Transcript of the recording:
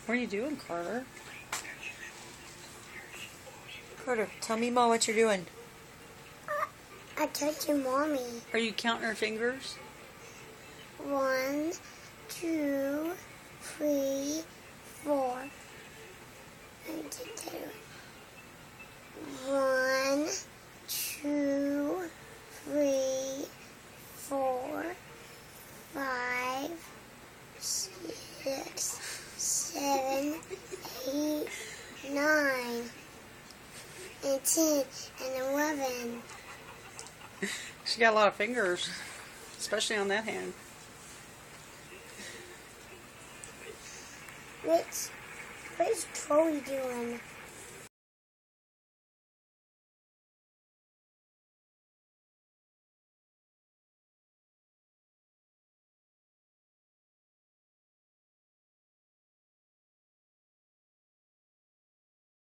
What are you doing, Carter? Carter, tell me, Ma, what you're doing. I told you, Mommy. Are you counting her fingers? 1, 2, 3, 4. 1, 2, 3, 4, 5, 6, 7, 8, 9, and 10, and 11. She got a lot of fingers, especially on that hand. What's Chloe doing?